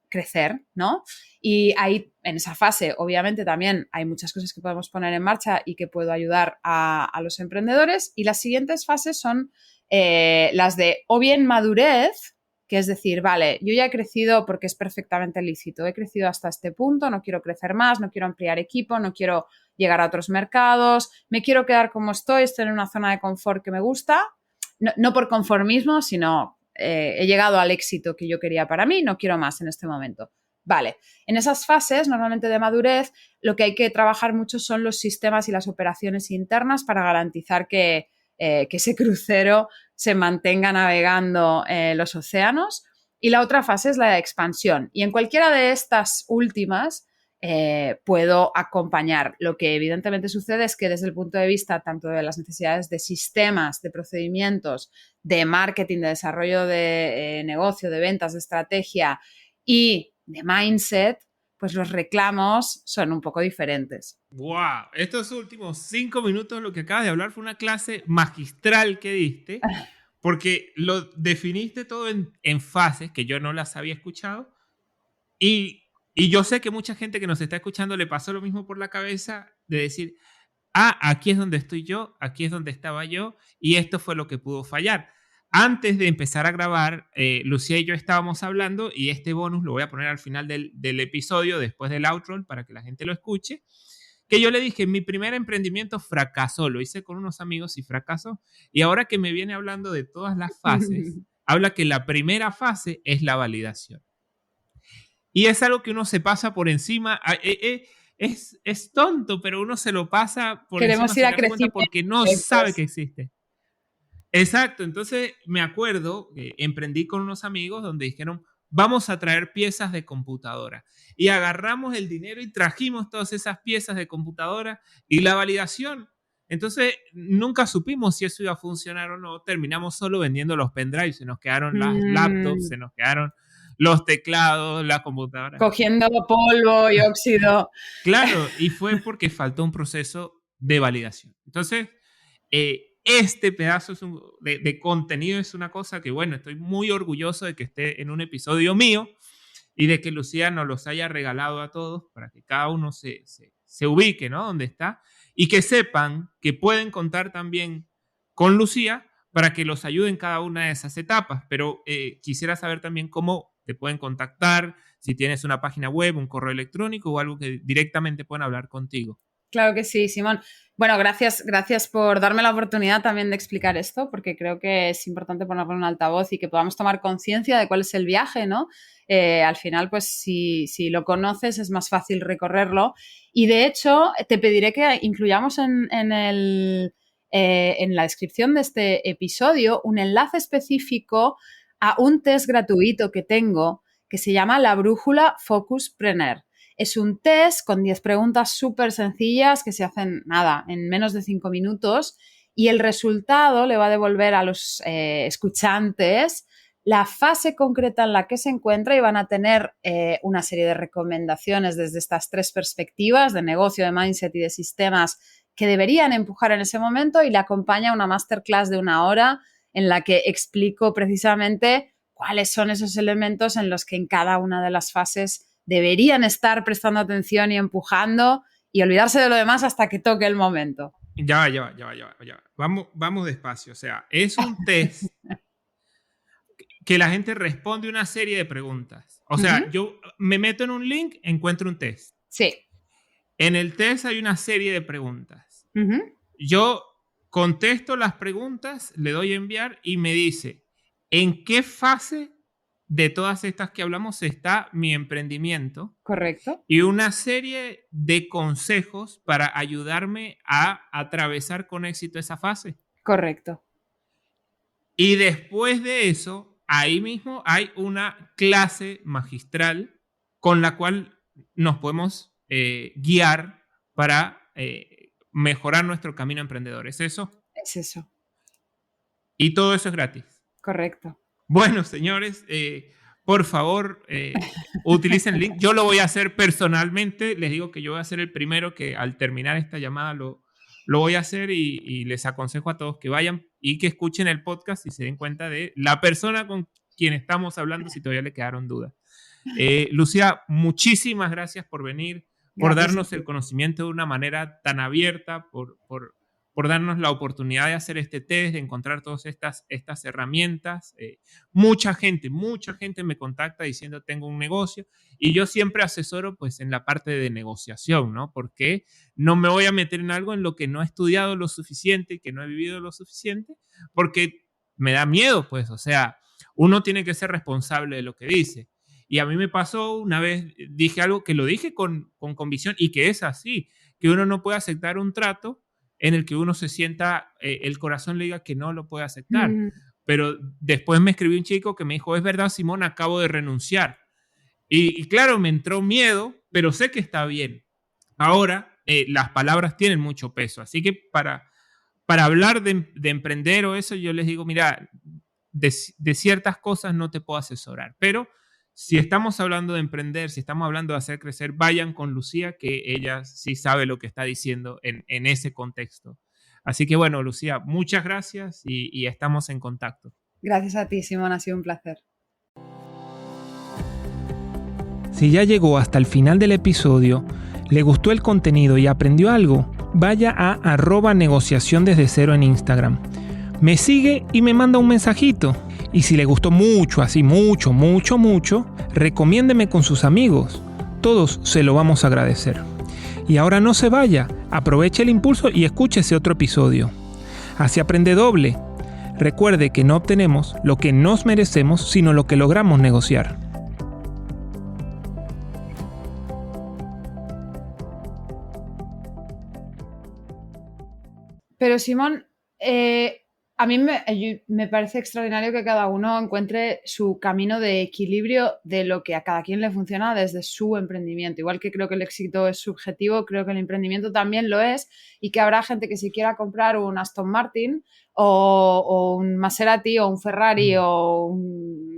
B: crecer, ¿no? Y ahí, en esa fase, obviamente también hay muchas cosas que podemos poner en marcha y que puedo ayudar a los emprendedores. Y las siguientes fases son las de o bien madurez, que es decir, vale, yo ya he crecido porque es perfectamente lícito, he crecido hasta este punto, no quiero crecer más, no quiero ampliar equipo, no quiero llegar a otros mercados, me quiero quedar como estoy en una zona de confort que me gusta, no por conformismo, sino he llegado al éxito que yo quería para mí, no quiero más en este momento. Vale, en esas fases, normalmente de madurez, lo que hay que trabajar mucho son los sistemas y las operaciones internas para garantizar que ese crucero se mantenga navegando los océanos. Y la otra fase es la de expansión. Y en cualquiera de estas últimas puedo acompañar. Lo que evidentemente sucede es que desde el punto de vista tanto de las necesidades de sistemas, de procedimientos, de marketing, de desarrollo de negocio, de ventas, de estrategia y de mindset, pues los reclamos son un poco diferentes.
A: ¡Wow! Estos últimos 5 minutos, lo que acabas de hablar fue una clase magistral que diste, porque lo definiste todo en fases que yo no las había escuchado y Y yo sé que mucha gente que nos está escuchando le pasó lo mismo por la cabeza de decir, aquí es donde estoy yo, aquí es donde estaba yo, y esto fue lo que pudo fallar. Antes de empezar a grabar, Lucía y yo estábamos hablando, y este bonus lo voy a poner al final del episodio, después del outro, para que la gente lo escuche, que yo le dije, mi primer emprendimiento fracasó, lo hice con unos amigos y fracasó, y ahora que me viene hablando de todas las fases, habla que la primera fase es la validación. Y es algo que uno se pasa por encima. Es tonto, pero uno se lo pasa por
B: Queremos
A: encima
B: ir
A: sin
B: a
A: darse cuenta
B: crecimiento.
A: porque no sabe que existe. Exacto. Entonces me acuerdo que emprendí con unos amigos donde dijeron, vamos a traer piezas de computadora. Y agarramos el dinero y trajimos todas esas piezas de computadora y la validación. Entonces nunca supimos si eso iba a funcionar o no. Terminamos solo vendiendo los pendrives. Se nos quedaron las laptops, se nos quedaron los teclados, la computadora.
B: Cogiendo polvo y óxido.
A: Claro, y fue porque faltó un proceso de validación. Entonces, este pedazo de contenido es una cosa que, bueno, estoy muy orgulloso de que esté en un episodio mío y de que Lucía nos los haya regalado a todos para que cada uno se ubique, ¿no? Donde está y que sepan que pueden contar también con Lucía para que los ayude en cada una de esas etapas. Pero quisiera saber también cómo te pueden contactar, si tienes una página web, un correo electrónico o algo que directamente puedan hablar contigo.
B: Claro que sí, Simón. Bueno, gracias por darme la oportunidad también de explicar esto, porque creo que es importante ponerlo en un altavoz y que podamos tomar conciencia de cuál es el viaje, ¿no? Al final, pues si lo conoces es más fácil recorrerlo. Y de hecho, te pediré que incluyamos en la descripción de este episodio un enlace específico a un test gratuito que tengo que se llama la brújula Focuspreneur. Es un test con 10 preguntas súper sencillas que se hacen, en menos de 5 minutos y el resultado le va a devolver a los escuchantes la fase concreta en la que se encuentra y van a tener una serie de recomendaciones desde estas 3 perspectivas de negocio, de mindset y de sistemas que deberían empujar en ese momento y le acompaña una masterclass de 1 hora en la que explico precisamente cuáles son esos elementos en los que en cada una de las fases deberían estar prestando atención y empujando y olvidarse de lo demás hasta que toque el momento.
A: Ya va. Vamos despacio. O sea, es un test que la gente responde una serie de preguntas. O sea, yo me meto en un link, encuentro un test.
B: Sí.
A: En el test hay una serie de preguntas. Yo contesto las preguntas, le doy a enviar y me dice, ¿en qué fase de todas estas que hablamos está mi emprendimiento?
B: Correcto.
A: Y una serie de consejos para ayudarme a atravesar con éxito esa fase.
B: Correcto.
A: Y después de eso, ahí mismo hay una clase magistral con la cual nos podemos guiar para mejorar nuestro camino emprendedor. ¿Es eso?
B: Es eso.
A: Y todo eso es gratis.
B: Correcto.
A: Bueno, señores, por favor, utilicen el link. Yo lo voy a hacer personalmente. Les digo que yo voy a ser el primero que al terminar esta llamada lo voy a hacer y les aconsejo a todos que vayan y que escuchen el podcast y se den cuenta de la persona con quien estamos hablando si todavía le quedaron dudas. Lucía, muchísimas gracias por venir, por darnos el conocimiento de una manera tan abierta, por darnos la oportunidad de hacer este test, de encontrar todas estas herramientas. Mucha gente me contacta diciendo tengo un negocio y yo siempre asesoro pues en la parte de negociación, ¿no? Porque no me voy a meter en algo en lo que no he estudiado lo suficiente y que no he vivido lo suficiente porque me da miedo, pues, o sea, uno tiene que ser responsable de lo que dice. Y a mí me pasó una vez, dije algo que lo dije con convicción y que es así, que uno no puede aceptar un trato en el que uno se sienta, el corazón le diga que no lo puede aceptar. Pero después me escribió un chico que me dijo, es verdad, Simón, acabo de renunciar. Y claro, me entró miedo, pero sé que está bien. Ahora, las palabras tienen mucho peso. Así que para hablar de emprender o eso, yo les digo, mira, de ciertas cosas no te puedo asesorar. Pero si estamos hablando de emprender, si estamos hablando de hacer crecer, vayan con Lucía, que ella sí sabe lo que está diciendo en ese contexto. Así que bueno, Lucía, muchas gracias y estamos en contacto.
B: Gracias a ti, Simón, ha sido un placer.
A: Si ya llegó hasta el final del episodio, le gustó el contenido y aprendió algo, vaya a @negociación desde cero en Instagram. Me sigue y me manda un mensajito. Y si le gustó mucho, así mucho, recomiéndeme con sus amigos. Todos se lo vamos a agradecer. Y ahora no se vaya, aproveche el impulso y escuche ese otro episodio. Así aprende doble. Recuerde que no obtenemos lo que nos merecemos, sino lo que logramos negociar.
B: Pero Simón, a mí me parece extraordinario que cada uno encuentre su camino de equilibrio de lo que a cada quien le funciona desde su emprendimiento. Igual que creo que el éxito es subjetivo, creo que el emprendimiento también lo es, y que habrá gente que si quiera comprar un Aston Martin o un Maserati o un Ferrari o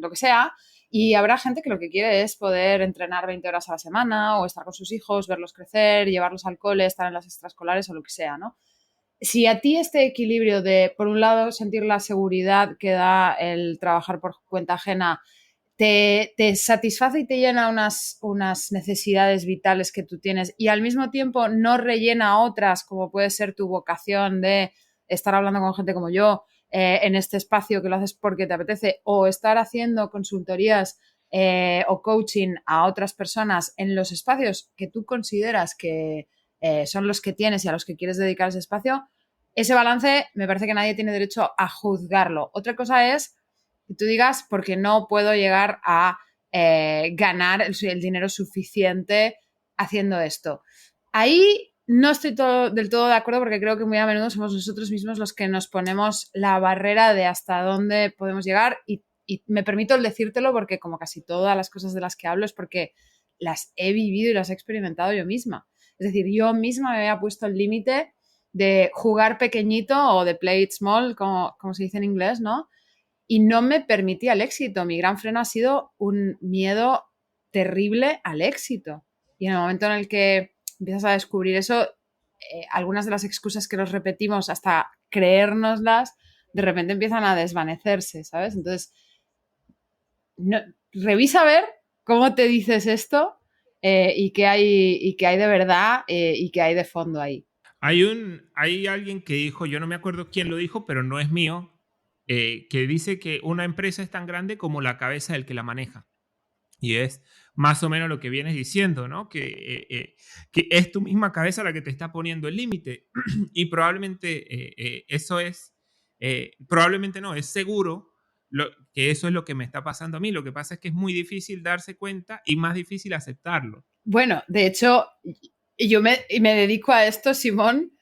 B: lo que sea, y habrá gente que lo que quiere es poder entrenar 20 horas a la semana o estar con sus hijos, verlos crecer, llevarlos al cole, estar en las extraescolares o lo que sea, ¿no? Si a ti este equilibrio de, por un lado, sentir la seguridad que da el trabajar por cuenta ajena te satisface y te llena unas necesidades vitales que tú tienes y al mismo tiempo no rellena otras, como puede ser tu vocación de estar hablando con gente como yo en este espacio que lo haces porque te apetece, o estar haciendo consultorías o coaching a otras personas en los espacios que tú consideras que son los que tienes y a los que quieres dedicar ese espacio, ese balance me parece que nadie tiene derecho a juzgarlo. Otra cosa es que tú digas porque no puedo llegar a ganar el dinero suficiente haciendo esto. Ahí no estoy del todo de acuerdo porque creo que muy a menudo somos nosotros mismos los que nos ponemos la barrera de hasta dónde podemos llegar y me permito el decírtelo porque como casi todas las cosas de las que hablo es porque las he vivido y las he experimentado yo misma. Es decir, yo misma me había puesto el límite de jugar pequeñito o de play it small, como se dice en inglés, ¿no? Y no me permitía el éxito. Mi gran freno ha sido un miedo terrible al éxito. Y en el momento en el que empiezas a descubrir eso, algunas de las excusas que nos repetimos hasta creérnoslas, de repente empiezan a desvanecerse, ¿sabes? Entonces, no, revisa a ver cómo te dices esto y qué hay de verdad y qué hay de fondo ahí.
A: Hay alguien que dijo, yo no me acuerdo quién lo dijo, pero no es mío, que dice que una empresa es tan grande como la cabeza del que la maneja. Y es más o menos lo que vienes diciendo, ¿no? Que es tu misma cabeza la que te está poniendo el límite. Y probablemente eso es, probablemente no, es seguro que eso es lo que me está pasando a mí. Lo que pasa es que es muy difícil darse cuenta y más difícil aceptarlo.
B: Bueno, de hecho, yo me dedico a esto, Simón,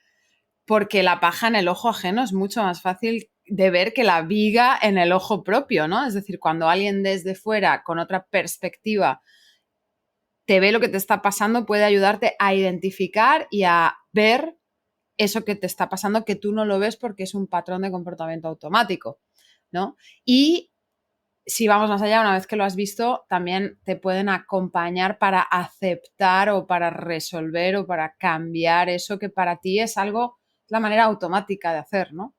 B: porque la paja en el ojo ajeno es mucho más fácil de ver que la viga en el ojo propio, ¿no? Es decir, cuando alguien desde fuera, con otra perspectiva, te ve lo que te está pasando, puede ayudarte a identificar y a ver eso que te está pasando, que tú no lo ves porque es un patrón de comportamiento automático, ¿no? Y si vamos más allá, una vez que lo has visto, también te pueden acompañar para aceptar o para resolver o para cambiar eso que para ti es algo, la manera automática de hacer, ¿no?